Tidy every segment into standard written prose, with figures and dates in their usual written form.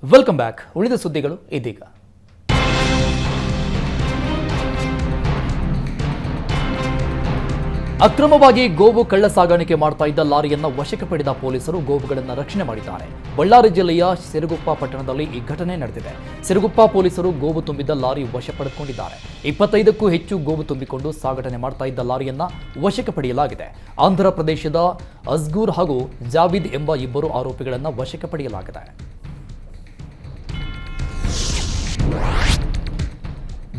Welcome back. ಉಳಿದ ಸುದ್ದಿಗಳು ಇದೀಗ. ಅಕ್ರಮವಾಗಿ ಗೋವು ಕಳ್ಳ ಸಾಗಾಣಿಕೆ ಮಾಡ್ತಾ ಇದ್ದ ಲಾರಿಯನ್ನು ವಶಕ್ಕೆ ಪಡೆದ ಪೊಲೀಸರು ಗೋವುಗಳನ್ನು ರಕ್ಷಣೆ ಮಾಡಿದ್ದಾರೆ. ಬಳ್ಳಾರಿ ಜಿಲ್ಲೆಯ ಸಿರುಗುಪ್ಪ ಪಟ್ಟಣದಲ್ಲಿ ಈ ಘಟನೆ ನಡೆದಿದೆ. ಸಿರುಗುಪ್ಪ ಪೊಲೀಸರು ಗೋವು ತುಂಬಿದ್ದ ಲಾರಿ ವಶ ಪಡೆದುಕೊಂಡಿದ್ದಾರೆ. 25ಕ್ಕೂ ಹೆಚ್ಚು ಗೋವು ತುಂಬಿಕೊಂಡು ಸಾಗಾಟನೆ ಮಾಡ್ತಾ ಇದ್ದ ಲಾರಿಯನ್ನ ವಶಕ್ಕೆ ಪಡೆಯಲಾಗಿದೆ. ಆಂಧ್ರ ಪ್ರದೇಶದ ಅಸ್ಗೂರ್ ಹಾಗೂ ಜಾವಿದ್ ಎಂಬ ಇಬ್ಬರು ಆರೋಪಿಗಳನ್ನು ವಶಕ್ಕೆ ಪಡೆಯಲಾಗಿದೆ.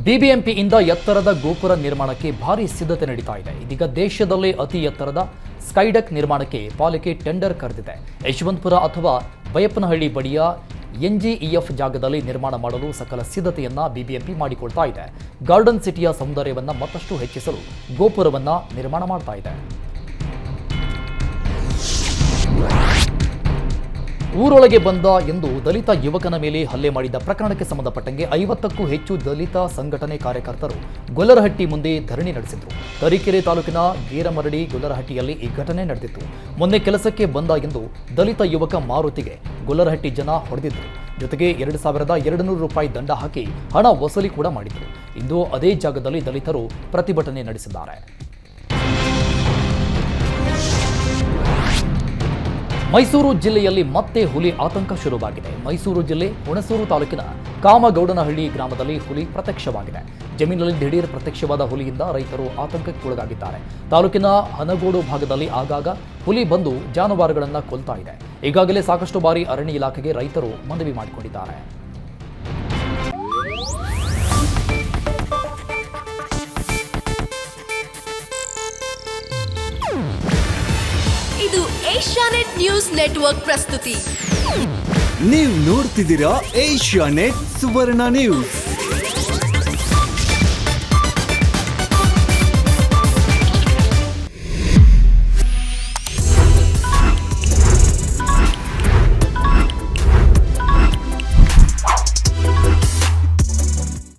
ಬಿಬಿಎಂಪಿಯಿಂದ ಎತ್ತರದ ಗೋಪುರ ನಿರ್ಮಾಣಕ್ಕೆ ಭಾರಿ ಸಿದ್ಧತೆ ನಡೀತಾ ಇದೆ. ಇದೀಗ ದೇಶದಲ್ಲೇ ಅತಿ ಎತ್ತರದ ಸ್ಕೈಡಕ್ ನಿರ್ಮಾಣಕ್ಕೆ ಪಾಲಿಕೆ ಟೆಂಡರ್ ಕರೆದಿದೆ. ಯಶವಂತಪುರ ಅಥವಾ ಬೈಯಪ್ಪನಹಳ್ಳಿ ಬಳಿಯ ಎನ್ಜಿಇಎಫ್ ಜಾಗದಲ್ಲಿ ನಿರ್ಮಾಣ ಮಾಡಲು ಸಕಲ ಸಿದ್ಧತೆಯನ್ನ ಬಿಬಿಎಂಪಿ ಮಾಡಿಕೊಳ್ತಾ ಇದೆ. ಗಾರ್ಡನ್ ಸಿಟಿಯ ಸೌಂದರ್ಯವನ್ನ ಮತ್ತಷ್ಟು ಹೆಚ್ಚಿಸಲು ಗೋಪುರವನ್ನ ನಿರ್ಮಾಣ ಮಾಡ್ತಾ ಇದೆ. ಊರೊಳಗೆ ಬಂದ ಎಂದು ದಲಿತ ಯುವಕನ ಮೇಲೆ ಹಲ್ಲೆ ಮಾಡಿದ ಪ್ರಕರಣಕ್ಕೆ ಸಂಬಂಧಪಟ್ಟಂಗೆ 50ಕ್ಕೂ ಹೆಚ್ಚು ದಲಿತ ಸಂಘಟನೆ ಕಾರ್ಯಕರ್ತರು ಗೊಲ್ಲರಹಟ್ಟಿ ಮುಂದೆ ಧರಣಿ ನಡೆಸಿದರು. ತರೀಕೆರೆ ತಾಲೂಕಿನ ಗೇರಮರಡಿ ಗೊಲ್ಲರಹಟ್ಟಿಯಲ್ಲಿ ಈ ಘಟನೆ ನಡೆದಿತ್ತು. ಮೊನ್ನೆ ಕೆಲಸಕ್ಕೆ ಬಂದ ಎಂದು ದಲಿತ ಯುವಕ ಮಾರುತಿಗೆ ಗೊಲ್ಲರಹಟ್ಟಿ ಜನ ಹೊಡೆದಿದ್ರು. ಜೊತೆಗೆ 2,200 ರೂಪಾಯಿ ದಂಡ ಹಾಕಿ ಹಣ ವಸೂಲಿ ಕೂಡ ಮಾಡಿದ್ರು. ಇಂದು ಅದೇ ಜಾಗದಲ್ಲಿ ದಲಿತರು ಪ್ರತಿಭಟನೆ ನಡೆಸಿದ್ದಾರೆ. ಮೈಸೂರು ಜಿಲ್ಲೆಯಲ್ಲಿ ಮತ್ತೆ ಹುಲಿ ಆತಂಕ ಶುರುವಾಗಿದೆ. ಮೈಸೂರು ಜಿಲ್ಲೆ ಹುಣಸೂರು ತಾಲೂಕಿನ ಕಾಮಗೌಡನಹಳ್ಳಿ ಗ್ರಾಮದಲ್ಲಿ ಹುಲಿ ಪ್ರತ್ಯಕ್ಷವಾಗಿದೆ. ಜಮೀನಿನಲ್ಲಿ ದಿಢೀರ್ ಪ್ರತ್ಯಕ್ಷವಾದ ಹುಲಿಯಿಂದ ರೈತರು ಆತಂಕಕ್ಕೊಳಗಾಗಿದ್ದಾರೆ. ತಾಲೂಕಿನ ಹನಗೋಡು ಭಾಗದಲ್ಲಿ ಆಗಾಗ ಹುಲಿ ಬಂದು ಜಾನುವಾರುಗಳನ್ನು ಕೊಲ್ತಾ ಇದೆ. ಈಗಾಗಲೇ ಸಾಕಷ್ಟು ಬಾರಿ ಅರಣ್ಯ ಇಲಾಖೆಗೆ ರೈತರು ಮನವಿ ಮಾಡಿಕೊಂಡಿದ್ದಾರೆ. ಇದು ಏಷ್ಯಾನೆಟ್ ನ್ಯೂಸ್ ನೆಟ್ವರ್ಕ್ ಪ್ರಸ್ತುತಿ. ನೀವು ನೋಡ್ತಿದ್ದೀರಾ ಏಷ್ಯಾನೆಟ್ ಸುವರ್ಣ ನ್ಯೂಸ್.